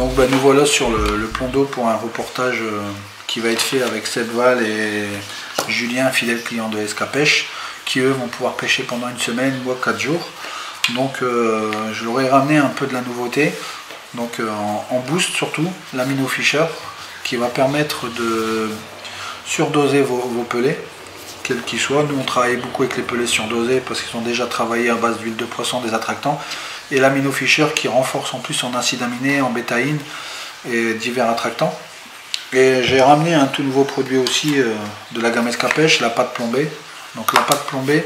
Donc nous voilà sur le plan d'eau pour un reportage qui va être fait avec Seb Val et Julien, fidèle client de SK Pêche, qui eux vont pouvoir pêcher pendant une semaine ou 4 jours. Donc je leur ai ramené un peu de la nouveauté, donc en boost surtout, l'Amino Fisher, qui va permettre de surdoser vos pelets, quels qu'ils soient. Nous on travaille beaucoup avec les pelets surdosés parce qu'ils sont déjà travaillés à base d'huile de poisson, des attractants, et l'Amino Fisher qui renforce en plus en acide aminé, en bétaïne et divers attractants. Et j'ai ramené un tout nouveau produit aussi de la gamme SK Pêche, la pâte plombée. Donc la pâte plombée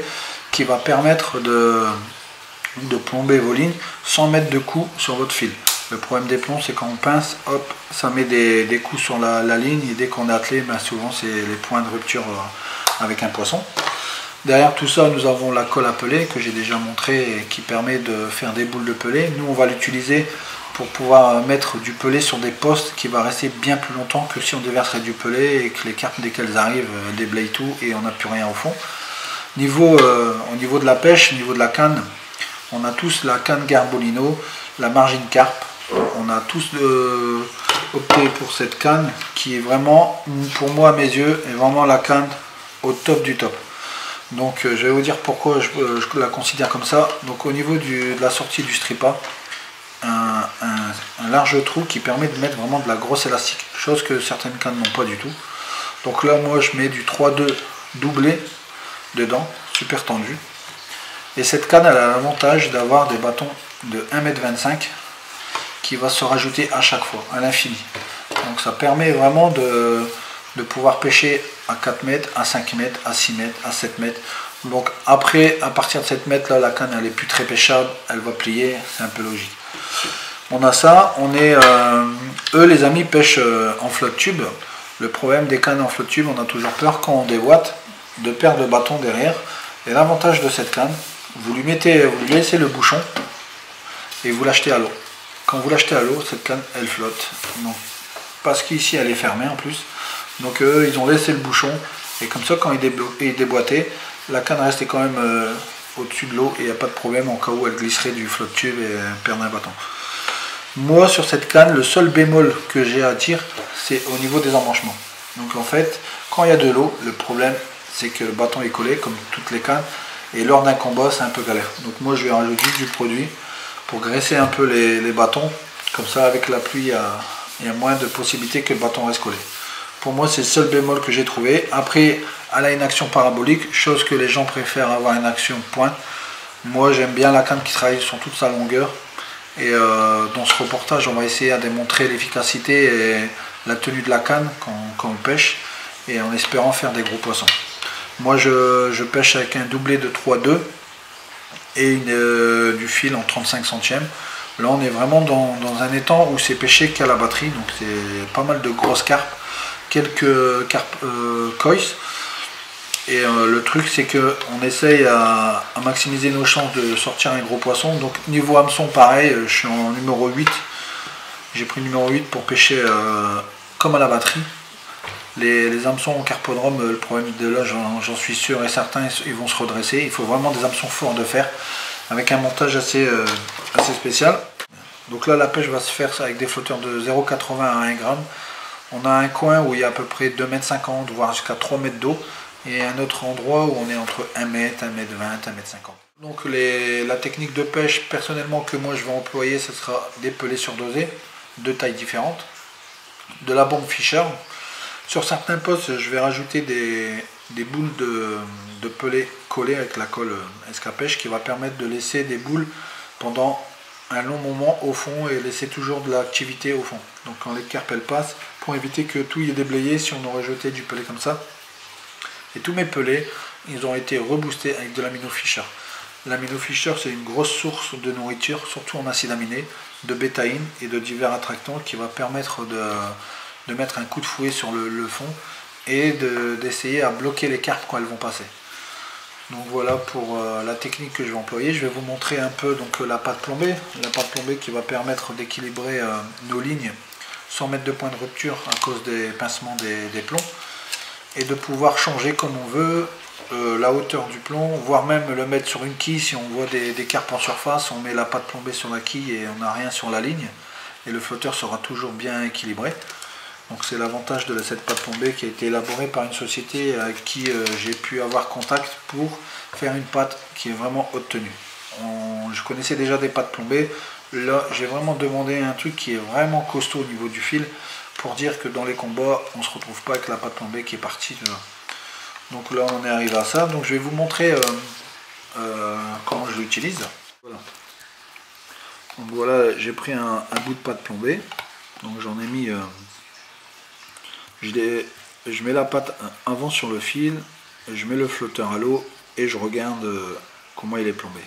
qui va permettre de plomber vos lignes sans mettre de coups sur votre fil. Le problème des plombs, c'est quand on pince, hop, ça met des coups sur la ligne, et dès qu'on est attelé, ben souvent c'est les points de rupture avec un poisson. Derrière tout ça, nous avons la colle à pellet que j'ai déjà montré et qui permet de faire des boules de pellet. Nous, on va l'utiliser pour pouvoir mettre du pellet sur des postes qui va rester bien plus longtemps que si on déverserait du pellet et que les carpes, dès qu'elles arrivent, déblayent tout et on n'a plus rien au fond. Au niveau de la pêche, au niveau de la canne, on a tous la canne Garbolino, la margine carpe. On a tous opté pour cette canne qui est vraiment, pour moi à mes yeux, est vraiment la canne au top du top. Donc je vais vous dire pourquoi je la considère comme ça. Donc au niveau de la sortie du stripa, un large trou qui permet de mettre vraiment de la grosse élastique, chose que certaines cannes n'ont pas du tout. Donc là moi je mets du 3-2 doublé dedans, super tendu. Et cette canne elle a l'avantage d'avoir des bâtons de 1,25 m qui va se rajouter à chaque fois, à l'infini. Donc ça permet vraiment de pouvoir pêcher à 4 mètres, à 5 mètres, à 6 mètres, à 7 mètres. Donc après, à partir de 7 mètres, là, la canne elle est plus très pêchable, elle va plier, c'est un peu logique. On a ça, eux les amis pêchent en flotte tube. Le problème des cannes en flotte tube, on a toujours peur quand on déboîte de perdre le bâton derrière. Et l'avantage de cette canne, vous lui laissez le bouchon et vous l'achetez à l'eau. Quand vous l'achetez à l'eau, cette canne elle flotte. Donc, parce qu'ici elle est fermée en plus. Donc eux ils ont laissé le bouchon et comme ça quand ils déboîtaient, la canne restait quand même au-dessus de l'eau et il n'y a pas de problème en cas où elle glisserait du flotte tube et perdre un bâton. Moi sur cette canne, le seul bémol que j'ai à dire, c'est au niveau des embranchements. Donc en fait, quand il y a de l'eau, le problème c'est que le bâton est collé comme toutes les cannes et lors d'un combat c'est un peu galère. Donc moi je vais rajouter juste du produit pour graisser un peu les bâtons, comme ça avec la pluie il y a moins de possibilités que le bâton reste collé. Pour moi c'est le seul bémol que j'ai trouvé. Après elle a une action parabolique, chose que les gens préfèrent avoir une action pointe. Moi j'aime bien la canne qui travaille sur toute sa longueur. Et dans ce reportage on va essayer de démontrer l'efficacité et la tenue de la canne quand on pêche. Et en espérant faire des gros poissons. Moi je pêche avec un doublé de 3-2 et du fil en 35 centièmes. Là on est vraiment dans un étang où c'est pêché qu'à la batterie, donc c'est pas mal de grosses carpes, quelques carpes koi. Et le truc c'est que on essaye à maximiser nos chances de sortir un gros poisson. Donc niveau hameçon pareil, je suis en numéro 8. J'ai pris numéro 8 pour pêcher comme à la batterie. Les hameçons en carpodrome, le problème de là, j'en suis sûr et certain, ils vont se redresser. Il faut vraiment des hameçons forts de fer avec un montage assez spécial. Donc là, la pêche va se faire avec des flotteurs de 0,80 à 1 g. On a un coin où il y a à peu près 2,50 m, voire jusqu'à 3 mètres d'eau. Et un autre endroit où on est entre 1 m, 1,20 m, 1,50 m. Donc la technique de pêche, personnellement, que moi je vais employer, ce sera des pelets surdosés, de tailles différentes, de la bombe Fisher. Sur certains postes, je vais rajouter des boules de pellet collées avec la colle SK Pêche qui va permettre de laisser des boules pendant un long moment au fond et laisser toujours de l'activité au fond. Donc quand les carpes elles passent, pour éviter que tout y est déblayé si on aurait jeté du pellet comme ça. Et tous mes pelets, ils ont été reboostés avec de l'Amino Fisher. L'Amino Fisher c'est une grosse source de nourriture, surtout en acide aminé, de bétaïne et de divers attractants qui va permettre de mettre un coup de fouet sur le fond et d'essayer à bloquer les carpes quand elles vont passer. Donc voilà pour la technique que je vais employer. Je vais vous montrer un peu donc, la pâte plombée qui va permettre d'équilibrer nos lignes sans mettre de point de rupture à cause des pincements des plombs et de pouvoir changer comme on veut la hauteur du plomb, voire même le mettre sur une quille. Si on voit des carpes en surface, on met la pâte plombée sur la quille et on n'a rien sur la ligne. et le flotteur sera toujours bien équilibré. Donc c'est l'avantage de cette pâte plombée qui a été élaborée par une société avec qui j'ai pu avoir contact pour faire une pâte qui est vraiment haute tenue. Je connaissais déjà des pâtes plombées, là j'ai vraiment demandé un truc qui est vraiment costaud au niveau du fil pour dire que dans les combats on ne se retrouve pas avec la pâte plombée qui est partie de là. Donc là on est arrivé à ça, donc je vais vous montrer comment je l'utilise. Voilà. Donc voilà, j'ai pris un bout de pâte plombée, donc j'en ai mis, je mets la pâte avant sur le fil, je mets le flotteur à l'eau et je regarde comment il est plombé.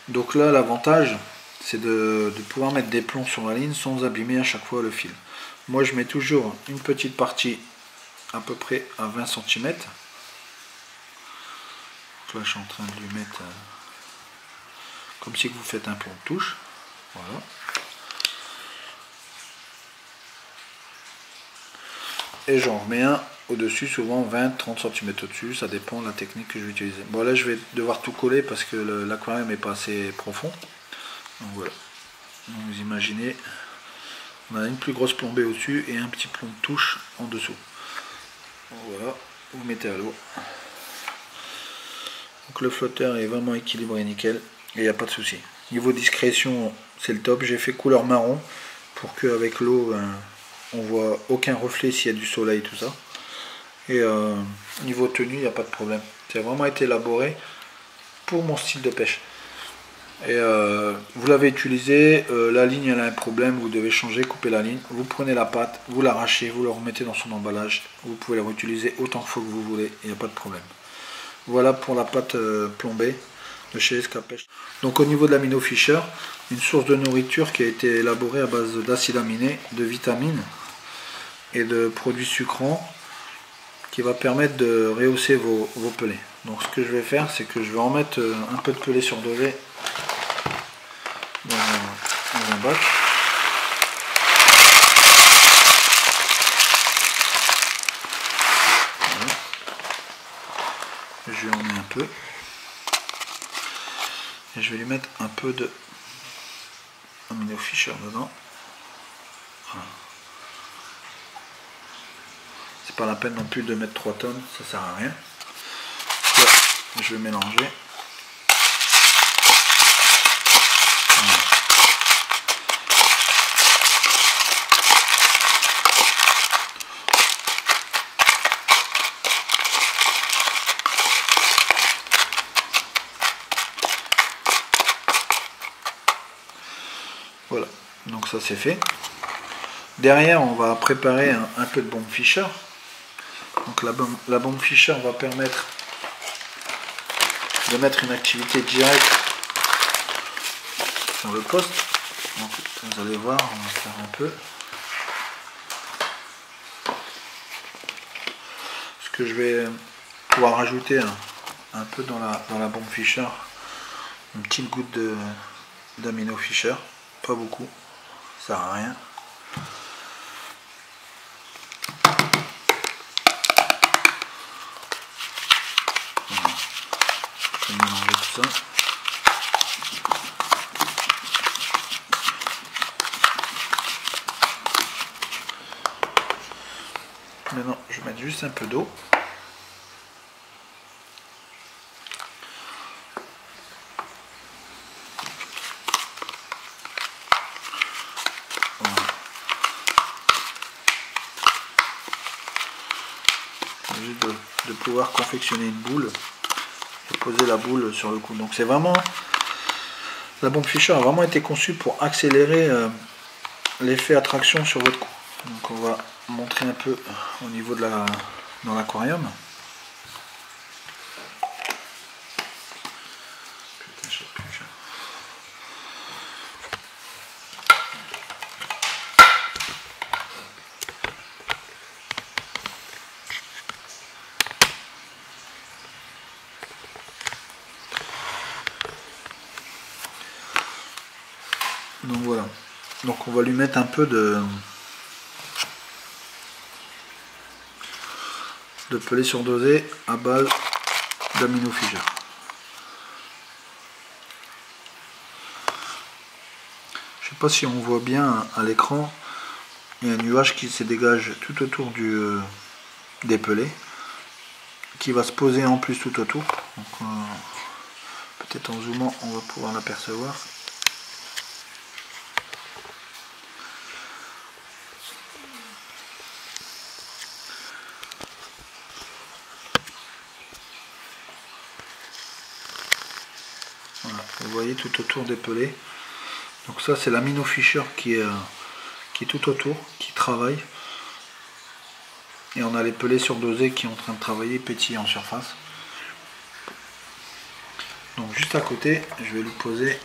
Donc là l'avantage c'est de pouvoir mettre des plombs sur la ligne sans abîmer à chaque fois le fil. Moi je mets toujours une petite partie à peu près à 20 cm. Donc là je suis en train de lui mettre comme si vous faites un plomb de touche. Voilà. Et j'en remets un au-dessus, souvent 20-30 cm au-dessus, ça dépend de la technique que je vais utiliser. Bon là je vais devoir tout coller parce que l'aquarium n'est pas assez profond. Donc voilà. Donc, vous imaginez, on a une plus grosse plombée au-dessus et un petit plomb de touche en dessous. Donc, voilà, vous mettez à l'eau. Donc le flotteur est vraiment équilibré nickel et il n'y a pas de souci. Niveau discrétion, c'est le top. J'ai fait couleur marron pour qu'avec l'eau, on voit aucun reflet s'il y a du soleil, tout ça. Et niveau tenue, il n'y a pas de problème. C'est vraiment été élaboré pour mon style de pêche. Et vous l'avez utilisé, la ligne elle a un problème, vous devez changer, couper la ligne. Vous prenez la pâte, vous l'arrachez, vous le remettez dans son emballage. Vous pouvez la réutiliser autant de fois que vous voulez, il n'y a pas de problème. Voilà pour la pâte plombée de chez Escapèche. Donc au niveau de l'amino Fisher, une source de nourriture qui a été élaborée à base d'acides aminés, de vitamines et de produits sucrants qui va permettre de rehausser vos pelets. Donc ce que je vais faire, c'est que je vais en mettre un peu de pelé surdosé dans un bac. Voilà. Je vais en mettre un peu. Et je vais lui mettre un peu de amino Fisher dedans. Voilà. C'est pas la peine non plus de mettre 3 tonnes, ça sert à rien. Là, je vais mélanger. Voilà. Voilà, donc ça c'est fait. Derrière, on va préparer un peu de bombe Fisher. Donc la bombe Fisher va permettre de mettre une activité directe sur le poste. Donc vous allez voir, on va faire un peu. Ce que je vais pouvoir rajouter un peu dans la bombe Fisher, une petite goutte d'amino Fisher. Pas beaucoup, ça sert à rien. Voilà. Je vais mélanger tout ça. Maintenant, je vais mettre juste un peu d'eau. Juste de pouvoir confectionner une boule et poser la boule sur le coup. Donc c'est vraiment, la bombe Fisher a vraiment été conçue pour accélérer l'effet attraction sur votre coup. Donc on va montrer un peu au niveau de dans l'aquarium. Donc voilà, donc on va lui mettre un peu de pelé surdosé à base d'amino Fisher. Je sais pas si on voit bien à l'écran, il y a un nuage qui se dégage tout autour des pelés, qui va se poser en plus tout autour. Peut-être en zoomant on va pouvoir l'apercevoir. Voilà, vous voyez tout autour des pelés. Donc ça c'est l'amino fisher qui est tout autour, qui travaille. Et on a les pelés surdosés qui sont en train de travailler, pétiller en surface. Donc juste à côté, je vais lui poser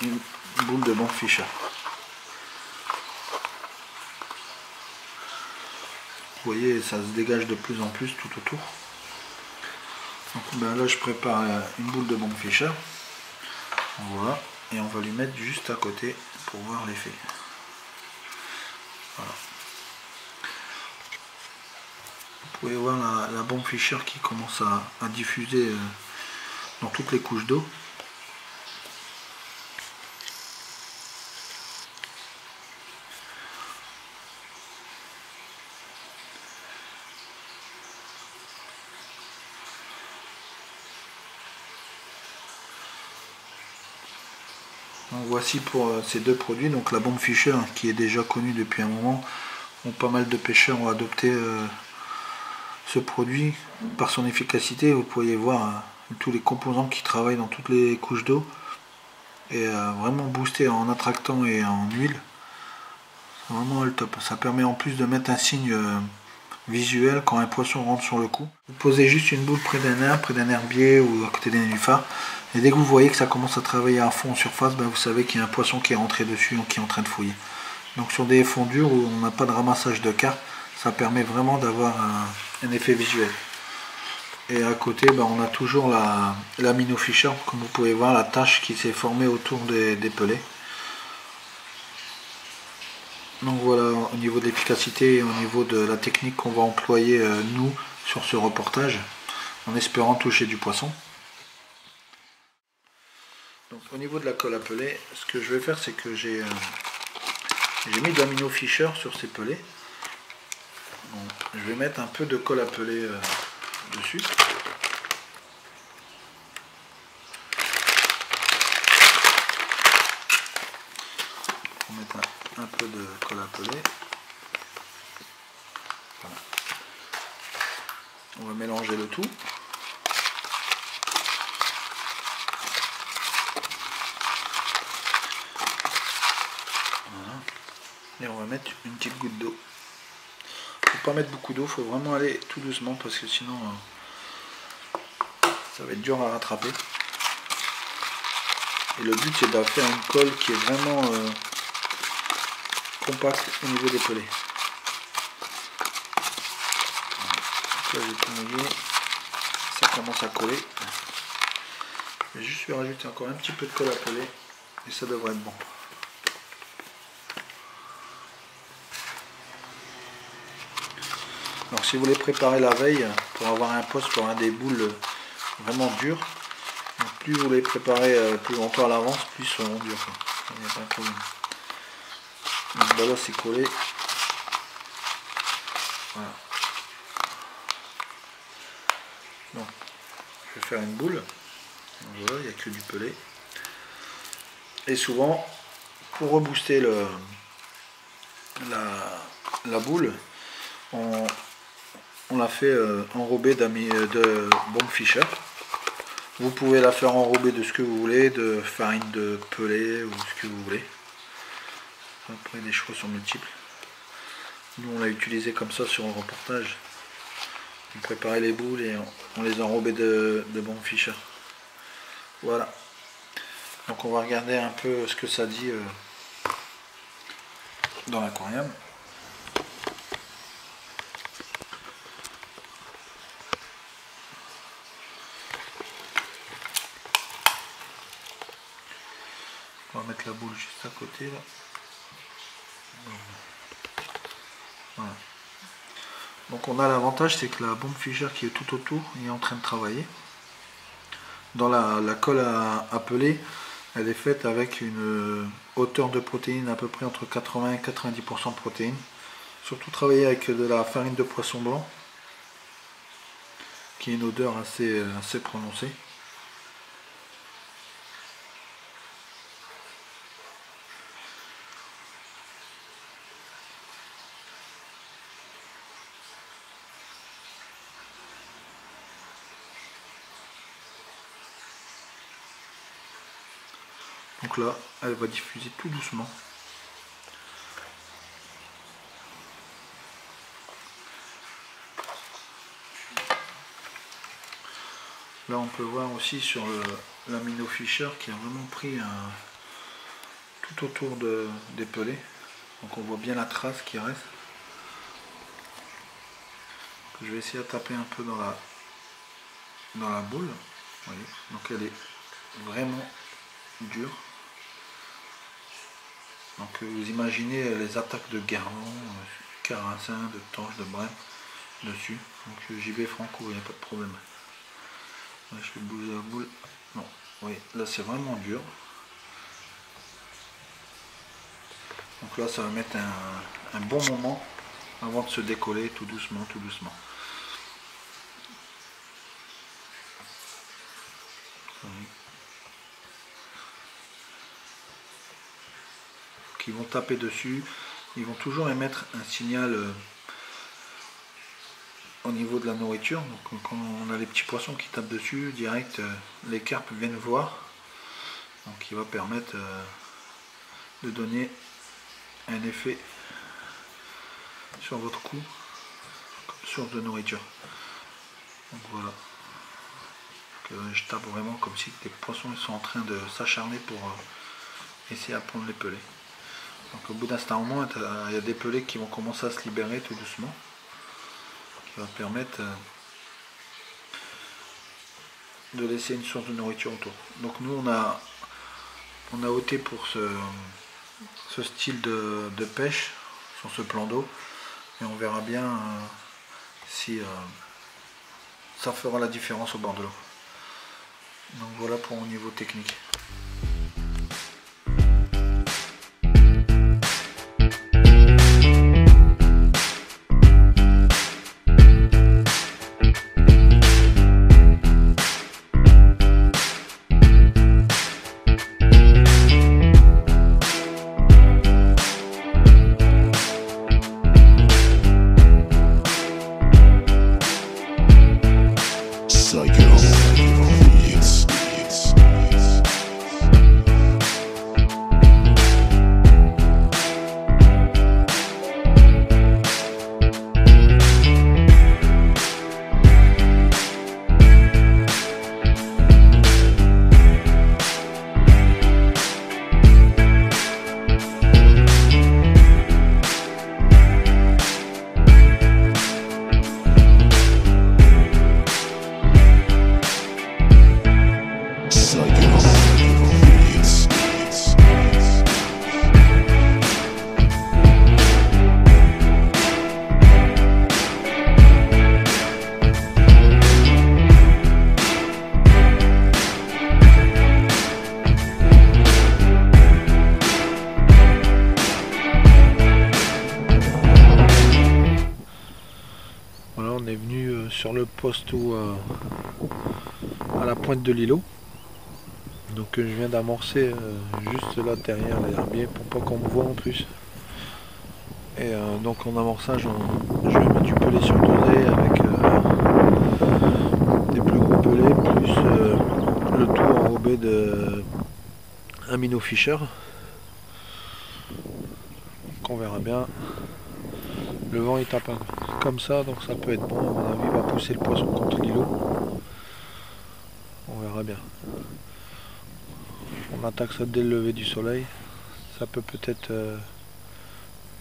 une boule de Bond Fischer. Vous voyez, ça se dégage de plus en plus tout autour. Donc ben là, je prépare une boule de Bond Fischer. Voilà, et on va lui mettre juste à côté pour voir l'effet. Voilà. Vous pouvez voir la Bond Fischer qui commence à diffuser dans toutes les couches d'eau. Donc voici pour ces deux produits, donc la Bond Fischer qui est déjà connue depuis un moment. Bon, pas mal de pêcheurs ont adopté ce produit par son efficacité. Vous pouvez voir tous les composants qui travaillent dans toutes les couches d'eau et vraiment boosté en attractant et en huile. C'est vraiment le top. Ça permet en plus de mettre un signe visuel quand un poisson rentre sur le coup. Vous posez juste une boule près d'un herbier ou à côté d'un nénuphar. Et dès que vous voyez que ça commence à travailler à fond en surface, ben vous savez qu'il y a un poisson qui est rentré dessus, qui est en train de fouiller. Donc sur des fonds durs où on n'a pas de ramassage de carpe, ça permet vraiment d'avoir un effet visuel. Et à côté, ben on a toujours l'amino fisher, comme vous pouvez voir la tache qui s'est formée autour des pelés. Donc voilà, au niveau de l'efficacité et au niveau de la technique qu'on va employer nous sur ce reportage, en espérant toucher du poisson. Donc au niveau de la colle à pelés, ce que je vais faire, c'est que j'ai mis de l'amino fisher sur ces pelés. Donc, je vais mettre un peu de colle à pelés dessus. On va mettre un peu de colle à pelés. Voilà. On va mélanger le tout. Et on va mettre une petite goutte d'eau. Faut pas mettre beaucoup d'eau, faut vraiment aller tout doucement parce que sinon ça va être dur à rattraper. Et le but c'est de faire une colle qui est vraiment compacte au niveau des pelés. Là j'ai tout mouillé, ça commence à coller. Je vais juste lui rajouter encore un petit peu de colle à pelés et ça devrait être bon. Donc si vous voulez préparer la veille pour avoir un poste pour un des boules vraiment dures, donc plus vous les préparez plus longtemps à l'avance, plus ils seront durs. Il n'y a pas de problème. Donc là c'est collé. Voilà. Donc je vais faire une boule. Donc, voilà, il n'y a que du pelé. Et souvent, pour rebooster la boule, on la fait enrobée de Bond Fischer. Vous pouvez la faire enrobée de ce que vous voulez, de farine de pelé ou ce que vous voulez. Après, les choix sont multiples. Nous, on l'a utilisé comme ça sur un reportage. On préparait les boules et on les enrobait de Bond Fischer. Voilà. Donc, on va regarder un peu ce que ça dit dans l'aquarium. On va mettre la boule juste à côté là. Voilà. Donc on a l'avantage, c'est que la Bond Fischer qui est tout autour est en train de travailler. dans la colle à peler, elle est faite avec une hauteur de protéines à peu près entre 80 et 90% de protéines. Surtout travailler avec de la farine de poisson blanc, qui a une odeur assez prononcée. Donc là, elle va diffuser tout doucement. Là, on peut voir aussi sur l'amino Fischer qui a vraiment pris tout autour des pelés. Donc on voit bien la trace qui reste. Je vais essayer de taper un peu dans la boule. Vous voyez. Donc elle est vraiment dure. Donc vous imaginez les attaques de Guerlain, Carasin, de Tange, de Brême dessus. Donc j'y vais franco, il n'y a pas de problème. Là, je vais bouger la boule. Non, oui, là c'est vraiment dur. Donc là ça va mettre un bon moment avant de se décoller tout doucement, tout doucement. Oui. Ils vont taper dessus, ils vont toujours émettre un signal au niveau de la nourriture. Donc quand on a les petits poissons qui tapent dessus, direct les carpes viennent voir. Donc il va permettre de donner un effet sur votre cou comme source de nourriture. Donc voilà. Donc, je tape vraiment comme si les poissons ils sont en train de s'acharner pour essayer à prendre les pelés. Donc au bout d'un certain moment, il y a des pelés qui vont commencer à se libérer tout doucement, qui va permettre de laisser une source de nourriture autour. Donc nous on a opté pour ce style de pêche sur ce plan d'eau, et on verra bien si ça fera la différence au bord de l'eau. Donc voilà pour au niveau technique. On est venu sur le poste à la pointe de l'îlot. Donc je viens d'amorcer juste là derrière l'herbier pour pas qu'on me voit en plus. Et donc en amorçage, je vais mettre du pelé sur dosé avec des plus gros pelés plus le tout enrobé de amino Fischer. Donc on verra bien. Le vent il tape comme ça, donc ça peut être bon. À mon avis, il va pousser le poisson contre l'îlot. On verra bien. On attaque ça dès le lever du soleil. Ça peut peut-être...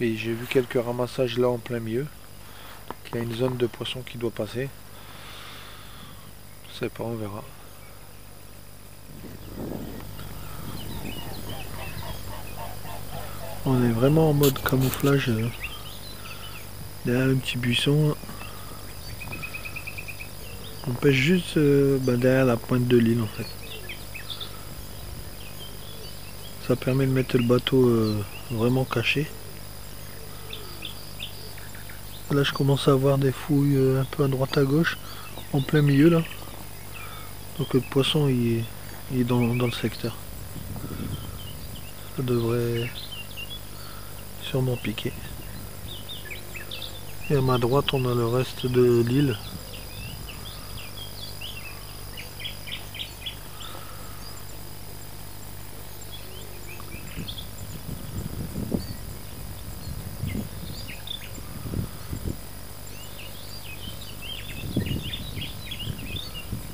Et j'ai vu quelques ramassages là en plein milieu. Il y a une zone de poisson qui doit passer. Je sais pas, on verra. On est vraiment en mode camouflage. Derrière un petit buisson. On pêche juste derrière la pointe de l'île en fait. Ça permet de mettre le bateau vraiment caché. Là je commence à voir des fouilles un peu à droite à gauche, en plein milieu là. Donc le poisson il est dans le secteur. Ça devrait sûrement piquer. Et à ma droite on a le reste de l'île.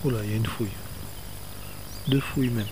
Oula, il y a une fouille. 2 fouilles même.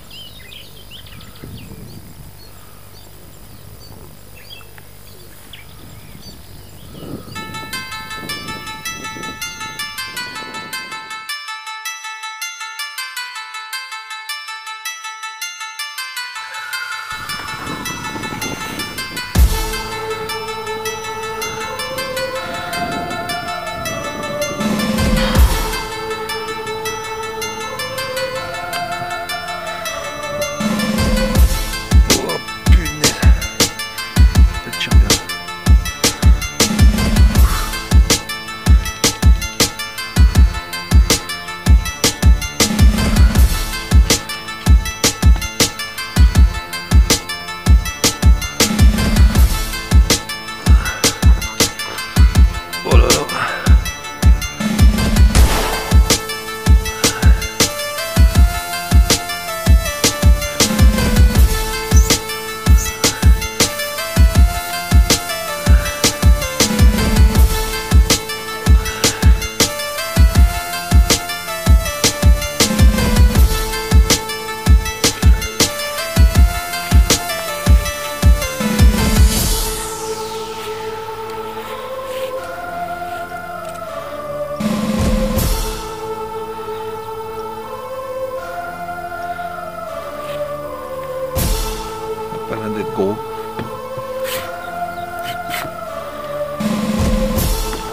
Pas loin d'être gros.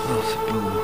Non, c'est pas gros.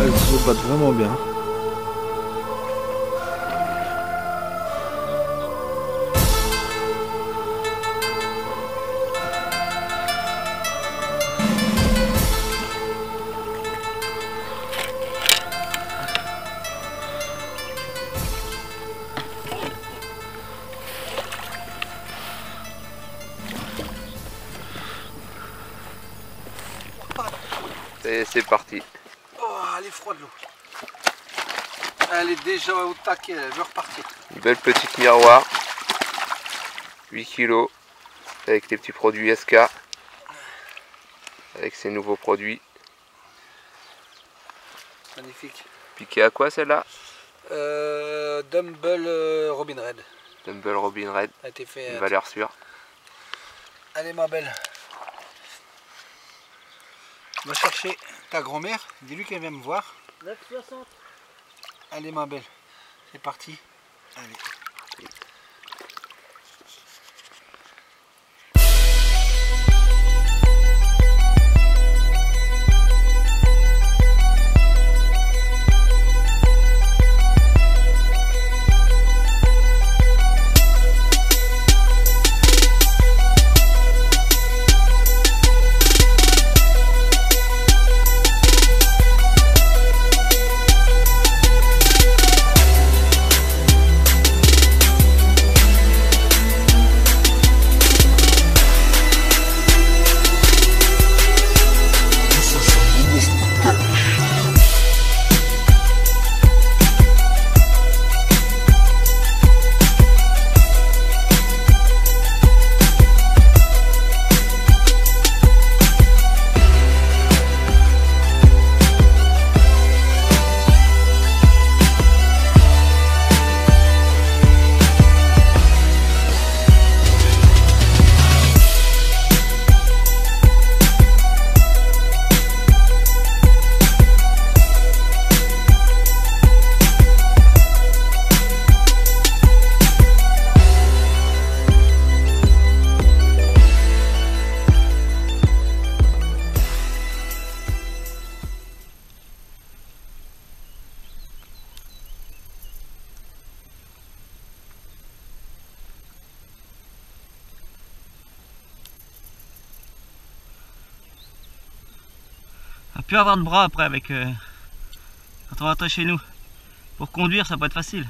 Elles se battent vraiment bien. Et c'est parti. Oh, elle est froide l'eau. Elle est déjà au taquet, elle veut repartir. Une belle petite miroir. 8 kg. Avec les petits produits SK. Avec ses nouveaux produits. Magnifique. Piqué à quoi celle-là? Dumble Robin Red. Dumble Robin Red. A été fait. Une valeur sûre. Allez ma belle. Va chercher ta grand-mère, dis-lui qu'elle vient me voir. 9,60. Allez ma belle, c'est parti. Allez. plus avoir de bras après avec quand on va rentrer chez nous. Pour conduire, ça va pas être facile.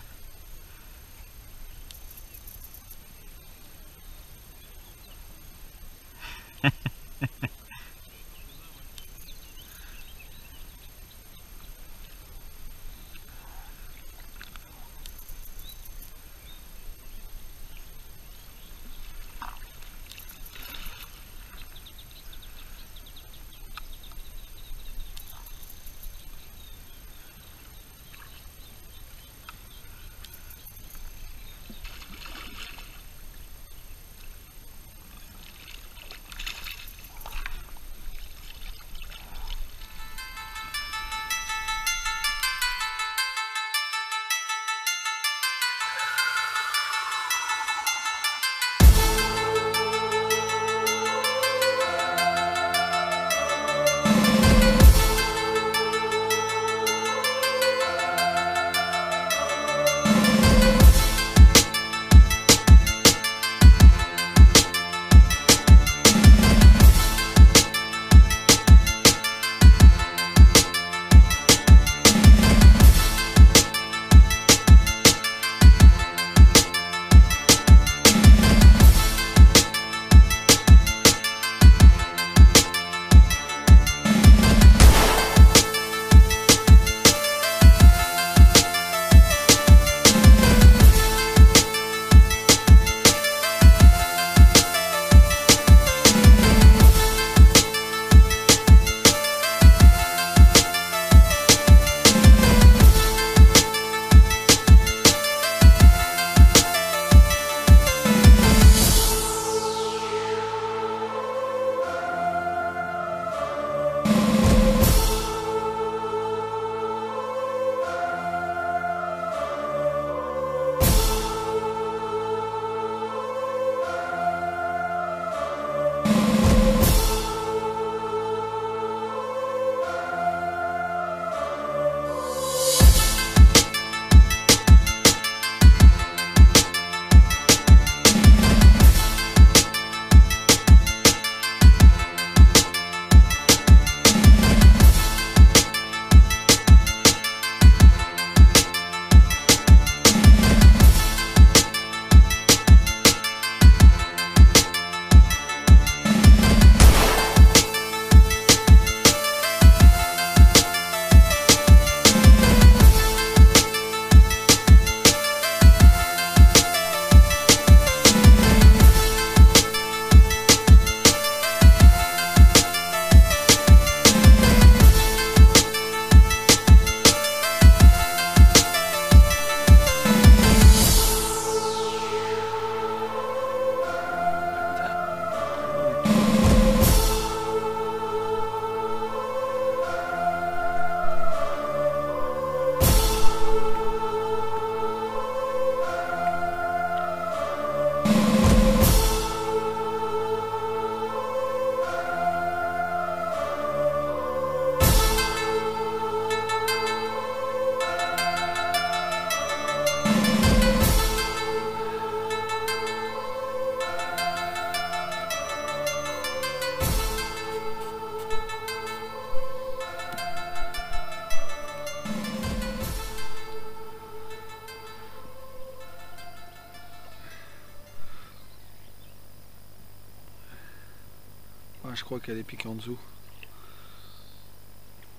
Ah, je crois qu'elle est piquée en dessous.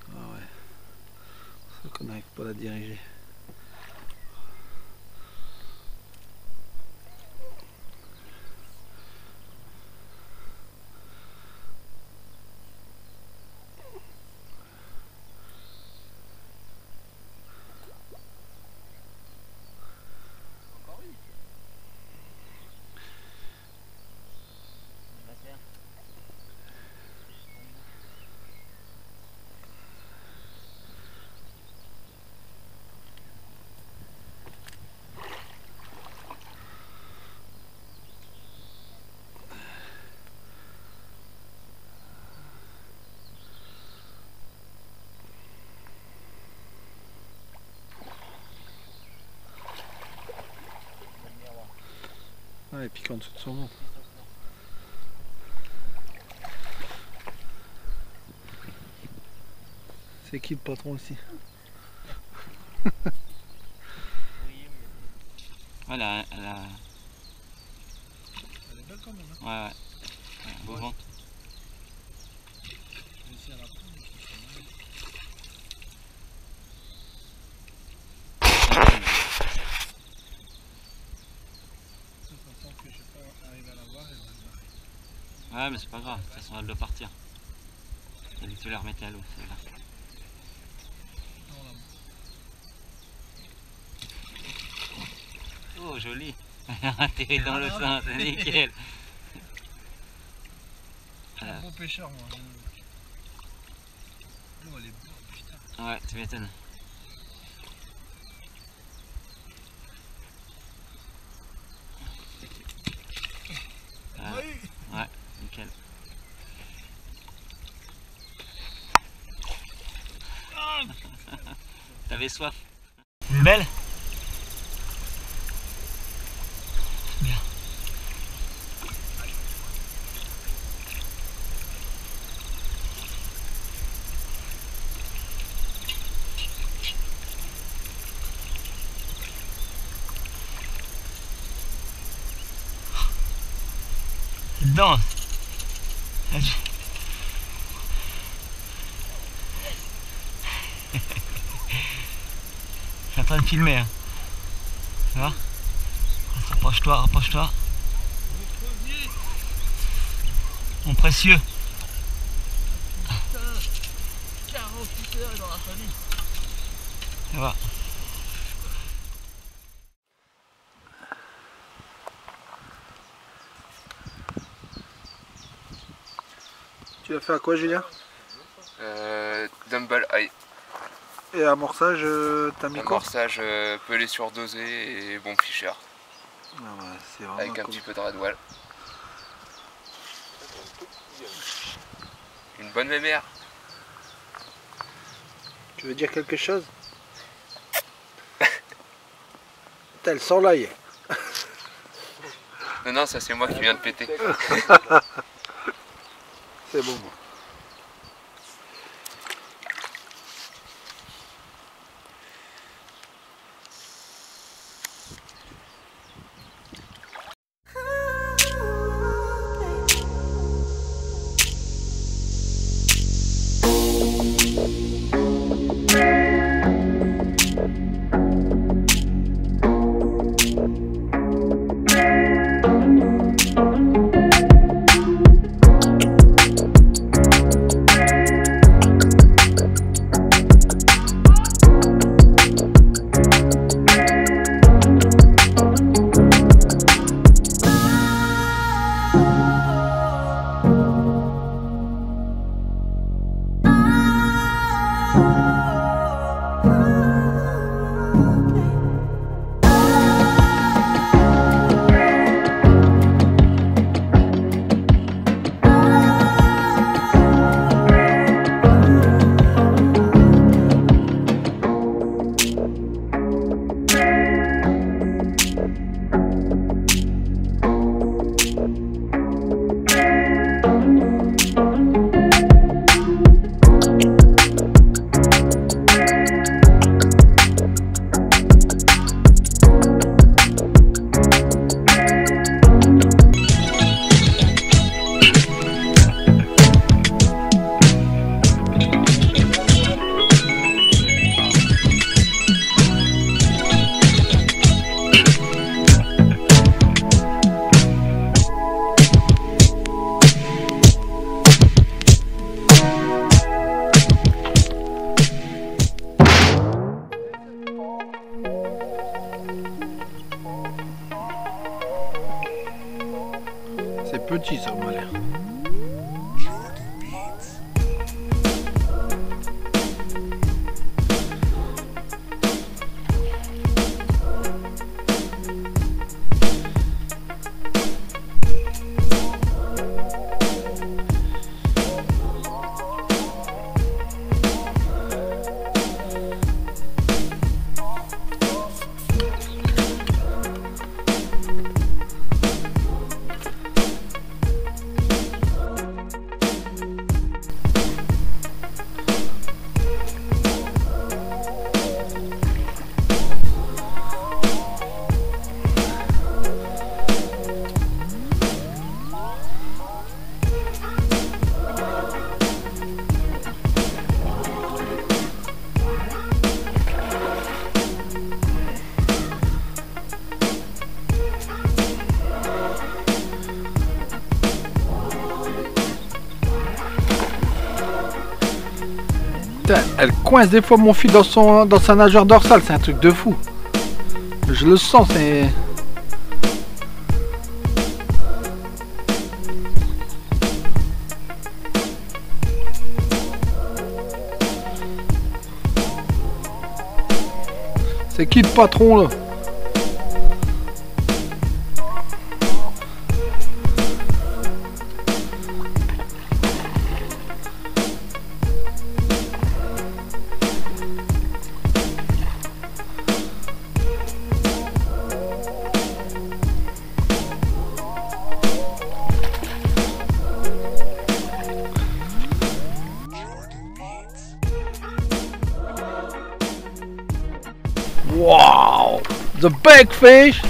Ah ouais. C'est ça qu'on n'arrive pas à la diriger. Ah, elle pique en dessous de son ventre. C'est qui le patron aussi? Voilà, elle est belle quand même. Hein. Ouais, beau vent. Je vais essayer à la prendre. Que je peux arriver à la voir, elle va se barrer. Ouais, mais c'est pas grave, de toute façon elle doit partir. Elle dit que tu la remettais à l'eau, celle-là. Oh, joli. Elle a atterri dans le sein, c'est nickel. Un bon pêcheur, moi. Oh, elle est beau, putain. Ouais, tu m'étonnes. Ouais, nickel. T'avais soif. Une belle? Bien. Dedans. Je suis en train de filmer. Hein. Tu vois? Rapproche-toi, rapproche-toi. Mon précieux. 48 heures dans la famille. Tu vois? Tu as fait à quoi, Julien? Dumble high. Et amorçage, t'as mis quoi? Amorçage pelé surdosé et bon ficheur. Ah ouais, c'est vraiment avec un cool. petit peu de redwall. Une bonne mémère. Tu veux dire quelque chose? Putain, elle sent l'ail. Non, non, ça c'est moi qui viens de péter. C'est bon. C'est petit, ça m'a l'air. Putain, elle coince des fois mon fil dans sa nageure dorsale, c'est un truc de fou. Je le sens, c'est... C'est qui le patron là? Wow, the big fish.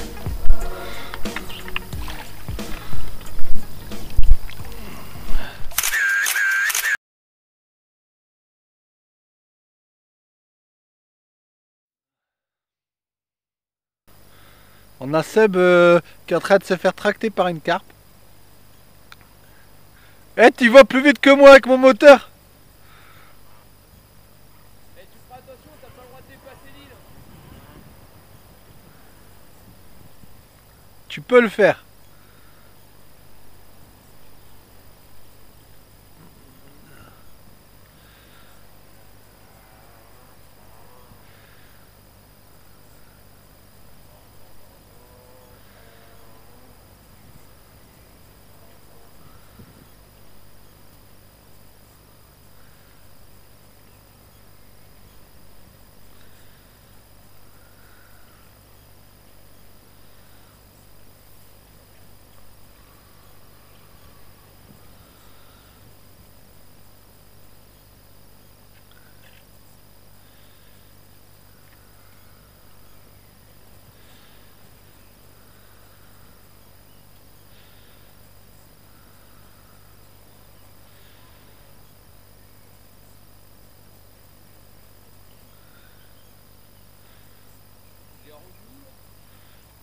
On a Seb qui est en train de se faire tracter par une carpe. Eh, tu vas plus vite que moi avec mon moteur. Eh, tu feras attention, t'as pas le droit de dépasser l'île. Tu peux le faire.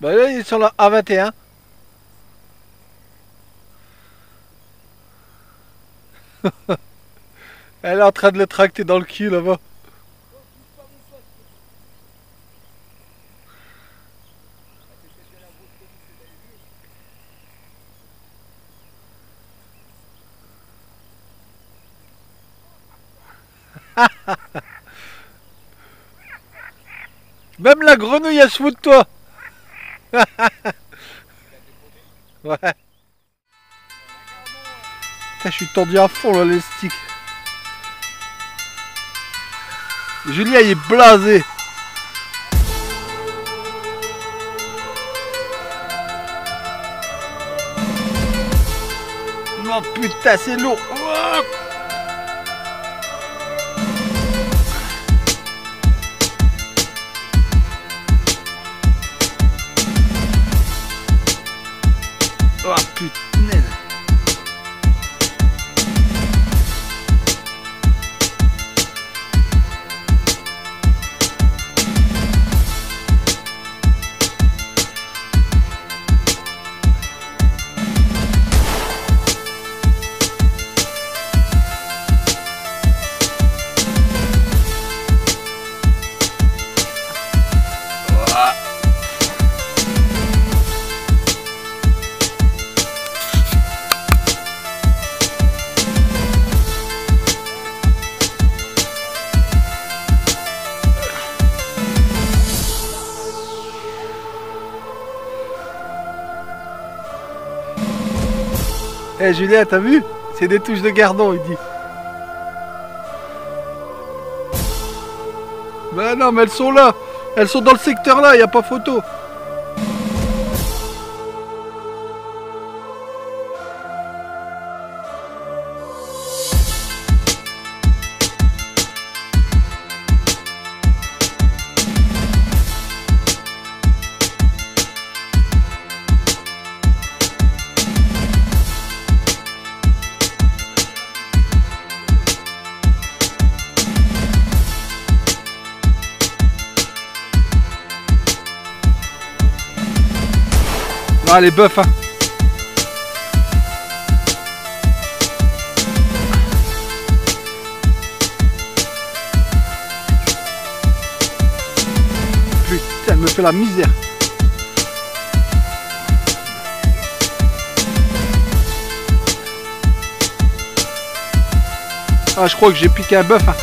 Bah là il est sur la A21. Elle est en train de le tracter dans le cul là-bas. Même la grenouille elle se fout de toi. Ouais. Putain, je suis tendu à fond là les sticks. Julien il est blasé. Oh putain c'est lourd. Oh. Oh putain. Eh Julien, t'as vu? C'est des touches de gardon, il dit. Ben non, mais elles sont là. Elles sont dans le secteur là, il n'y a pas photo. Ah les bœufs hein. fait la misère. Ah, je crois que j'ai piqué un bœuf. Hein.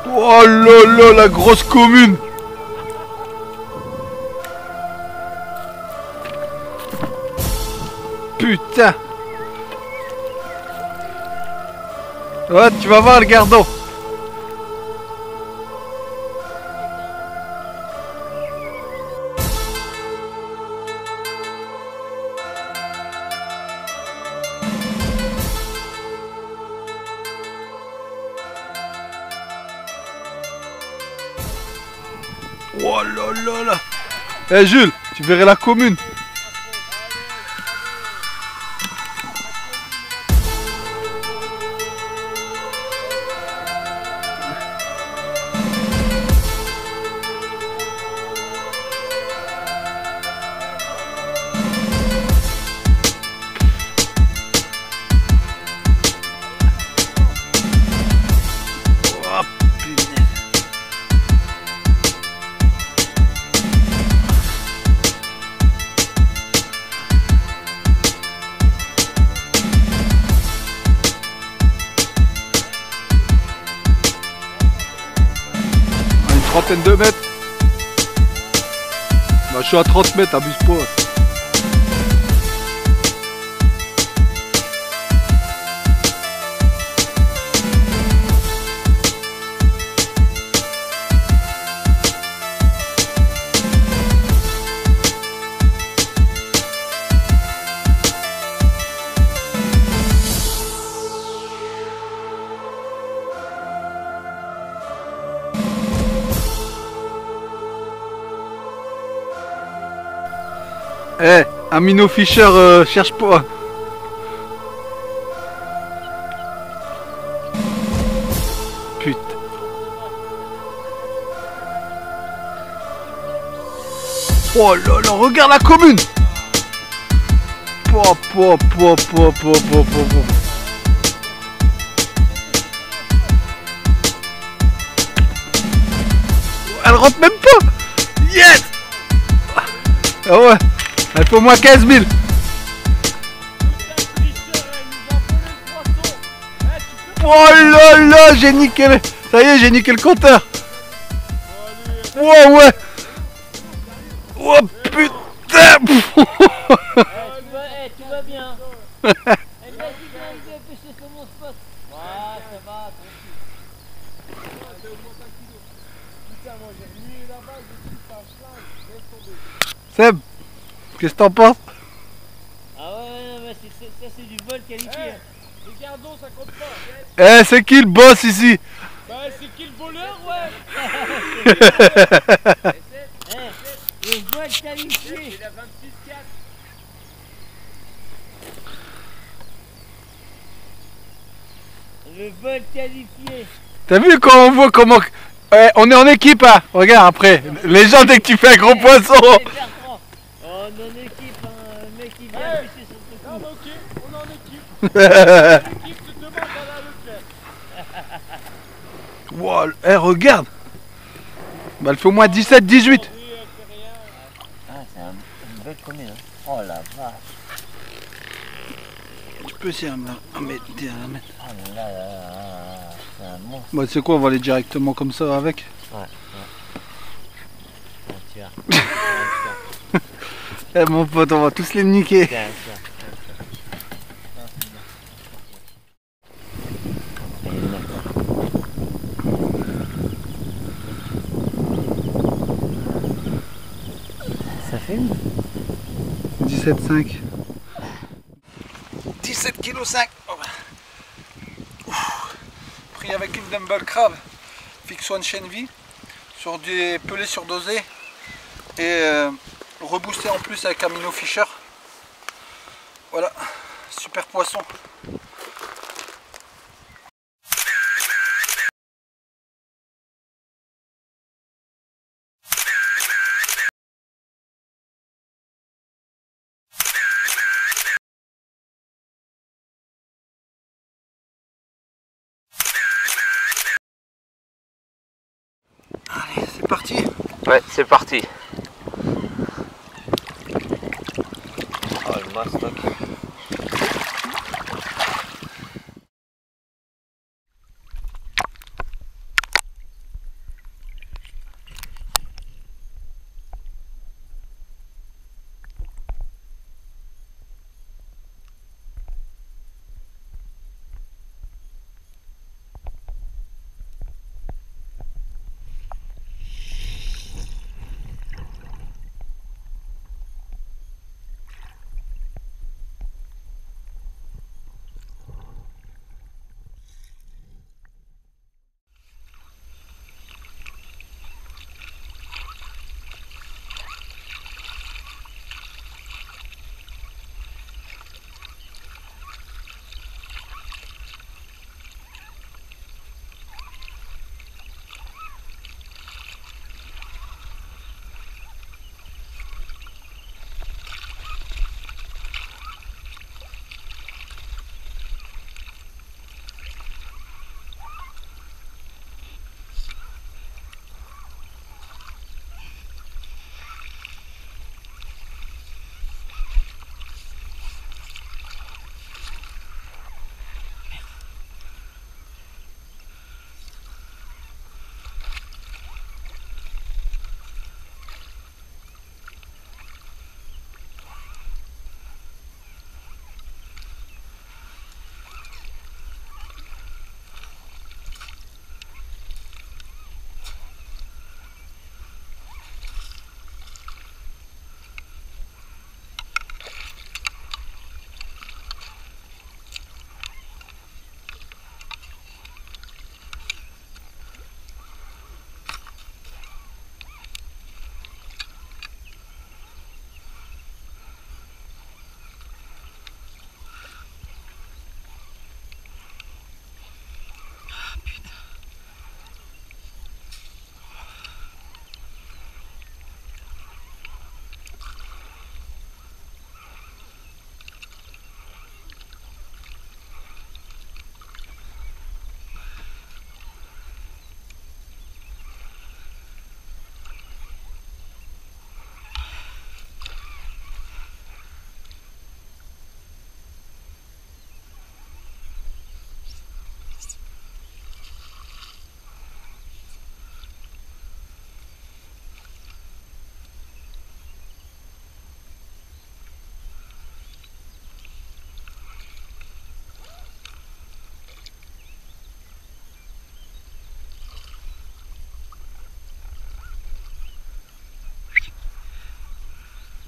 Oh là là, la grosse commune. Putain. Ouais, tu vas voir le gardon. Oh là là là. Eh Jules, tu verrais la commune. Trentaine de mètres. Bah, je suis à 30 mètres, abuse pas. Eh, un minnow fisher, cherche pas. Putain. Oh là là, regarde la commune. Po, po, po, po, po, po, po. Elle rentre même pas. Yes. Ah ouais. Il faut au moins 15 000. Oh là là, j'ai niqué le... Ça y est, j'ai niqué le compteur. Oh ouais. Oh putain. Tu vas bien. Elle m'a dit qu'elle allait pêcher sur mon spot. Ouais, ça va, tranquille. Seb, qu'est-ce que t'en penses? Ah ouais, mais ça c'est du vol qualifié. Les gardons ça compte pas. Eh, c'est qui le boss ici? Bah c'est qui le voleur, ouais. Le vol qualifié. Il a 26-4. Le vol qualifié. T'as vu quand on voit comment... Eh, on est en équipe, hein. Regarde après. Les gens, dès que tu fais un gros poisson... On est en équipe, un mec qui vient pêcher sur ce coup. Ok, on est en équipe. L'équipe se demande à la Leclerc. Wow, eh, regarde. Bah, elle fait au moins 17, 18. Ah, c'est une belle commune. Hein. Oh la vache. Tu peux essayer à mettre. Oh là là là, c'est un monstre. Bah, c'est quoi, on va aller directement comme ça avec. Ouais. Tiens. Eh, mon pote, on va tous les niquer. Tiens. Ça fait 17,5. 17,5 kg. Pris avec une dumbbell crab Fix One Chain-V sur des pelés surdosés et reboosté en plus avec un minnow fisher. Voilà, super poisson. C'est parti. Ouais, c'est parti. Oh, le mastoc.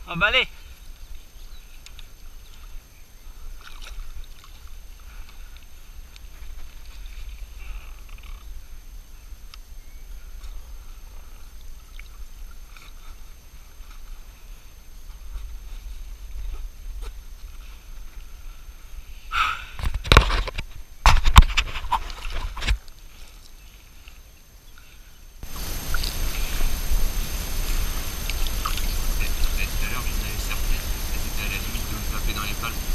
Emballé. Tout à l'heure, je les avais serpés, elles étaient à la limite de me taper dans les palmes.